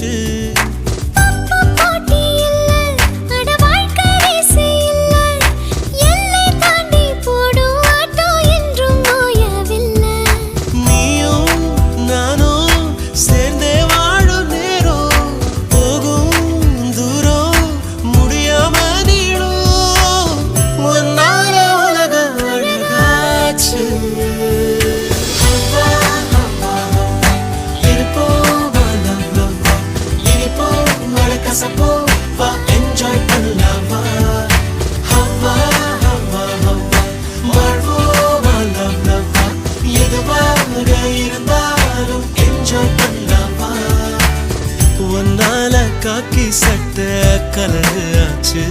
ஆச்சு. Enjoy பண்ணலாமா ஹவா ஹவா ஹவா வாழ்வோமா love love எதுவாக இருந்தாலும் என்ஜாய் பண்ணலாமா. உன்னால காக்கி சட்டை கலர் ஆச்சு.